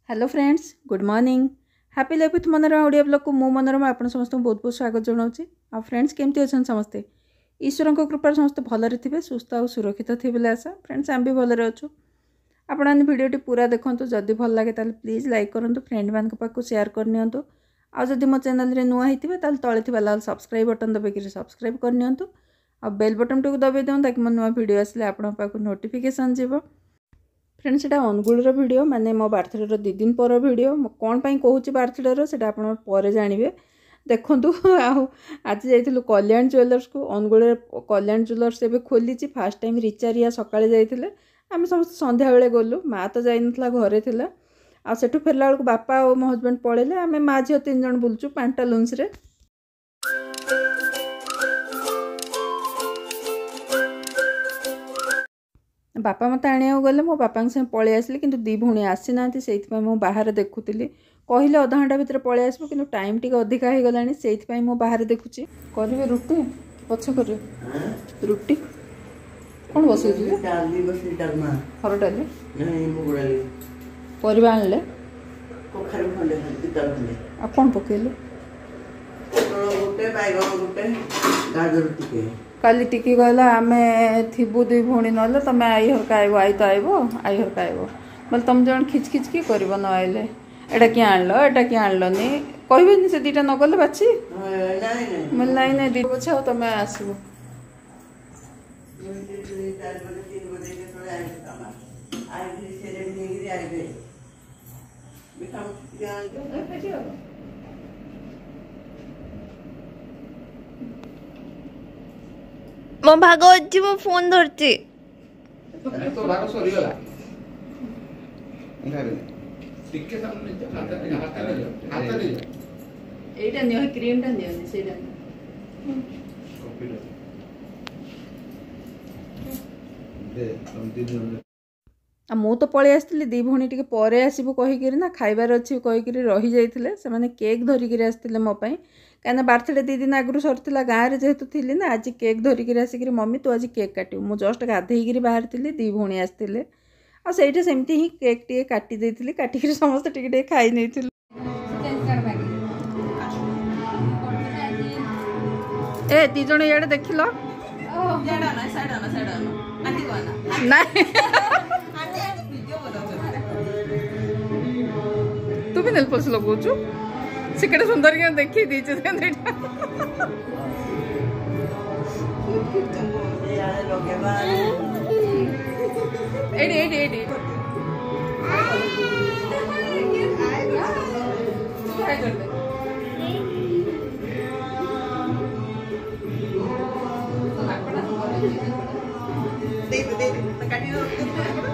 Hello friends good morning happy life with Manorama Odia blog को मो मनोरमा आपण समस्त बहुत बहुत स्वागत जनाऊँगी। आ फ्रेंड्स केमती अच्छा समस्ते ईश्वर कृपा समस्त भलरे थे सुस्थ और सुरक्षित थे बोले आशा। फ्रेंड्स आम भी भलरे अच्छु। आपण भिडियोटी पूरा देखो जदि भल लगे ताल प्लीज लाइक करूँ, फ्रेंड मान पाक शेयर करनी। आदि मो चैनल नुआ होता तले लाल सब्सक्राइब बटन दबाई सब्सक्राइब करनी आ बेल बटन टी दबाई दिखाँ ताकि मो नुआ भिड आसे आप नोटिफिकेशन जीव। फ्रेंड्स एटा अनुगुल वीडियो माने मो बर्थडे रो 2 दिन पर वीडियो कौन पाई कहूँ बर्थडे रो सेटा आपण पर जानिबे। देखंतु आज जाइथिलु कल्याण ज्वेलर्स को। अनुगुल कल्याण ज्वेलर्स एबे खोली फास्ट टाइम रिचारिया सकाळे जाइथिले। आम समस्त संध्या बेले गलु, माँ तो जाई नथला घरे थिला। आ सेठु फेरला बेलको बापा और मो हस्बैंड पळेले। आमे माँ झियो 3 जण बुलचु पैंटालून्स रे। बापा मत आने गले मो बापा संगे पलि आसली कि दी भौणी आसी ना से बाहर देखुली। कहले अधा घंटा भितर पलि आसबो कि टाइम टी अधिका हो गलानी से मो बाहर देखुची। करिवे रुटी पछ कर रुटी कौन बस हर डाली परिवा आनले आ कौन पकेले काली टिकी कहला आमे थिबु 2 भौणी नले तमे आई हर काइबो आई तो आइबो आई हर काइबो बोले तुम जन खिच खिच की करबो न आइले एटा कि आनलो एटा कि आनलोनी कहबेनी से दीटा न गले बाची मैं नहीं नहीं दी पछाओ तमे आसीबो। मो भाग अच्छी मो फोन धरती तो भाग सरी गला टिके सामने हाथ दे एटा नियो क्रीम टा नियो सेटा मु तो पलि आसती 2 भौणी टी पर आसबू कहीकि ना खाइबार अच्छी कहीकि रही जाते से केक धरिकी आसते मो कहीं बर्थडे 2 दिन आगु सरी गाँव में जेहेतु थी ना आज केक धरिकी आसिक मम्मी तू आज केक काटू मु जस्ट गाधेक बाहर थी 2 भौणी आसते आईटा सेमती ही केक टे काटी देती काटिक समस्त टे खाई नहीं ए 2 जण इे देख लो तू भी नेल पॉलिश लगौचु से केटे सुंदर के देखी दीचे एडी एडी एडी ट्राई कर दे दे काटी दो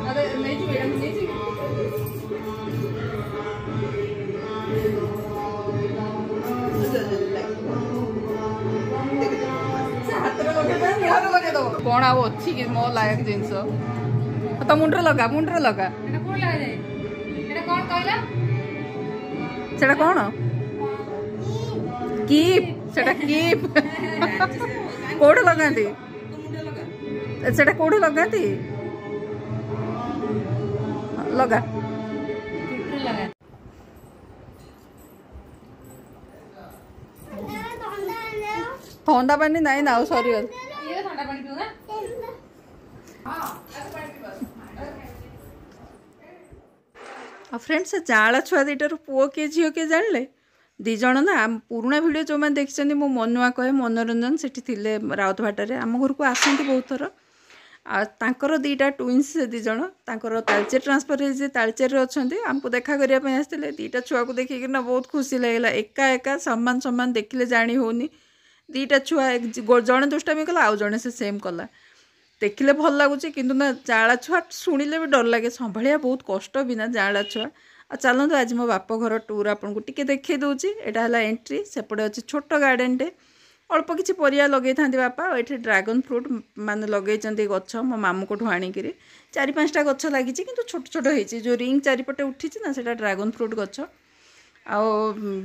अरे नहीं जी मैडम नहीं जी कौन आ अच्छी कि मो लायक जिनस तो मुंड्रे लगा सेटा कौन कीप सेटा कीप कोड लगाती सेटा कोड लगाती लगा ठंडा पानी नहीं ना सरी फ्रेंड्स जाला छुआ 2टार पुओ के झील के जानले 2 जण ना पुराणा भिडियो जो मैंने देखी मो मनुआ कहे मनोरंजन से राउतभाटारे आम घर को आसती बहुत थर आर 2टा ट्विन्स 2 जण तालचेर ट्रांसफर हो तालचेर अच्छा आमको देखा करने आसते 2टा छुआ को देखिए ना बहुत खुशी लगेगा। एका एका सामान सामान देखिले जानी होनी 2टा छुआ जड़े दुष्टामी कला आउ जड़े से सेम कला देखिले भल लगुच कि ना जाला छुआ शुणिले भी डर लगे संभालिया बहुत कष्ट भी ना जाला छुआ। आ चलते आज मो बाप घर टूर आपको टिके देखे दूची एटा हला एंट्री सेपटे अच्छे छोट गार्डन टे अल्प किसी परिया लगे था बापा ये ड्रैगन फ्रूट मान लगे गछ मो मामू को आणिक 4-5टा गछ लगी कि छोट छोट हो जो रिंग चारिपटे उठी ना से ड्रैगन फ्रूट गछ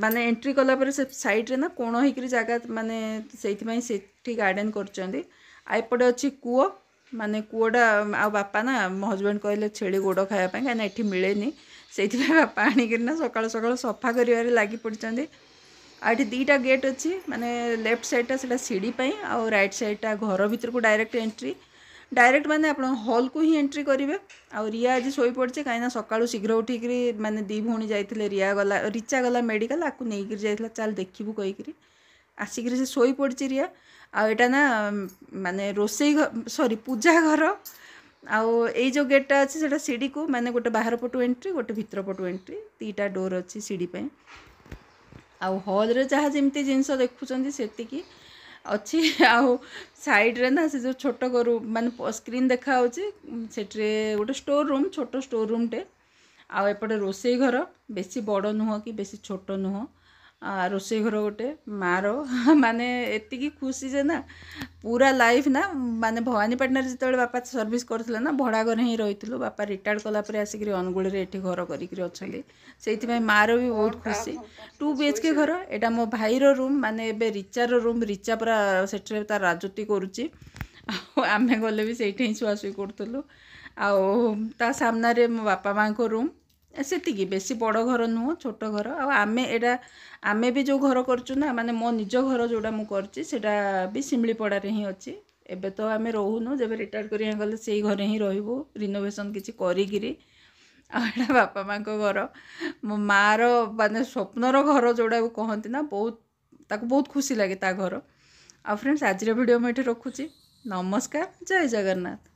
माने एंट्री कला पर से साइड रे ना कोण होइकरी जगह माने सेइथिमाई सेठी गार्डन करचंदी आइपटे अछि कूओ माने कूओटा आ बापा ना मो हस्बैंड कहले छेड़ी गोड़ खाया पई काना एठी मिलेनी ସେଇଥିପାଇଁ ବାପା ଆଣିକିନା ସକାଳୁ ସକାଳୁ ସଫା କରିବାରେ ଲାଗି ପଡ଼ିଛନ୍ତି। ଆଉ ଏଠି ଦୁଇଟା ଗେଟ୍ ଅଛି, ମାନେ ଲେଫ୍ଟ ସାଇଡ଼୍ଟା ସେଇଟା ସିଡ଼ି ପାଇଁ, ଆଉ ରାଇଟ୍ ସାଇଡ଼୍ଟା ଘର ଭିତରକୁ ଡାଇରେକ୍ଟ ଏଣ୍ଟ୍ରି। ଡାଇରେକ୍ଟ ମାନେ ଆପଣ ହଲ୍କୁ ହିଁ ଏଣ୍ଟ୍ରି କରିବେ। ଆଉ ରିୟା ଆଜି ଶୋଇପଡ଼ିছে, କାହିଁକିନା ସକାଳୁ ଶୀଘ୍ର ଉଠିକିରି ମାନେ ଦୁଇ ଭଉଣୀ ଯାଇଥିଲେ, ରିଚା ଗଲା ମେଡ଼ିକାଲ, ଆକୁ ନେଇକିରି ଯାଇଥିଲା ଚାଲ ଦେଖିବୁ କହିକିରି ଆସିକିରି ସେ ଶୋଇପଡ଼ିଛି ରିୟା। ଆଉ ଏଇଟା ନା ମାନେ ରୋଷେଇ ସରି ପୂଜା ଘର। ଆଉ ଏଇ ଯେଉଁ ଗେଟ୍ଟା ଅଛି ସେଇଟା ସିଡ଼ିକୁ, ମାନେ ଗୋଟେ ବାହାର ପଟୁ ଏଣ୍ଟ୍ରି, ଗୋଟେ ଭିତର ପଟୁ ଏଣ୍ଟ୍ରି, ଦୁଇଟା ଡୋର୍ ଅଛି ସିଡ଼ି ପାଇଁ। ଆଉ ହଲ୍ରେ ଯାହା ଯେମିତି ଜିନିଷ ଦେଖୁଛନ୍ତି ସେତିକି ଅଛି। ଆଉ ସାଇଡ଼୍ରେ ନା ସେ ଯେଉଁ ଛୋଟ ଘରୁ ମାନେ ସ୍କ୍ରିନ୍ ଦେଖାହେଉଛି, ସେଠିରେ ଗୋଟେ ଷ୍ଟୋର୍ ରୁମ୍, ଛୋଟ ଷ୍ଟୋର୍ ରୁମ୍ଟେ। ଆଉ ଏପଟେ ରୋଷେଇ ଘର, ବେଶୀ ବଡ଼ ନୁହଁ କି ବେଶୀ ଛୋଟ ନୁହଁ, ରୋଷେଇ ଘର ଗୋଟେ ମାର ମାନେ ଏତିକି ଖୁସି ଯେ ନା ପୁରା ଲାଇଫ୍ ନା, ମାନେ ଭବାନୀପାଟଣାରେ ଯେତେବେଳେ ବାପା ସର୍ଭିସ୍ କରୁଥିଲେ ନା ଭଡ଼ା ଘରେ ହିଁ ରହିଥିଲୁ। ବାପା ରିଟାୟାର୍ଡ଼ କଲା ପରେ ଆସିକିରି ଅନୁଗୁଳରେ ଏଠି ଘର କରିକିରି ଅଛନ୍ତି, ସେଇଥିପାଇଁ ମାର ବି ବହୁତ ଖୁସି। 2 BHK ଘର। ଏଇଟା ମୋ ଭାଇର ରୁମ୍, ମାନେ ଏବେ ରିଚାର ରୁମ୍। ରିଚା ପୁରା ସେଠାରେ ତାର ରାଜୁତି କରୁଛି, ଆଉ ଆମେ ଗଲେ ବି ସେଇଠି ହିଁ ଶୁଆଶୁଇ କରୁଥିଲୁ। ଆଉ ତା ସାମ୍ନାରେ ମୋ ବାପା ମାଆଙ୍କ ରୁମ୍। ସେତିକି, ବେଶୀ ବଡ଼ ଘର ନୁହଁ, ଛୋଟ ଘର। ଆଉ ଆମେ ବି ଯେଉଁ ଘର କରୁଛୁ ନା, ମାନେ ମୋ ନିଜ ଘର ଯେଉଁଟା ମୁଁ କରିଛି ସେଇଟା ବି ଶିମିଳିପଡ଼ାରେ ହିଁ ଅଛି। ଏବେ ତ ଆମେ ରହୁନୁ, ଯେବେ ରିଟାୟାର୍ଡ଼ କରିବା ଗଲେ ସେଇ ଘରେ ହିଁ ରହିବୁ, ରିନୋଭେସନ୍ କିଛି କରିକିରି। ଆଉ ଏଇଟା ବାପା ମାଆଙ୍କ ଘର। ମୋ ମାଆର ମାନେ ସ୍ୱପ୍ନର ଘର ଯେଉଁଟାକୁ କହନ୍ତି ନା, ତାକୁ ବହୁତ ଖୁସି ଲାଗେ ତା ଘର। ଆଉ ଫ୍ରେଣ୍ଡସ୍, ଆଜିର ଭିଡ଼ିଓ ମୁଁ ଏଠି ରଖୁଛି। ନମସ୍କାର, ଜୟ ଜଗନ୍ନାଥ।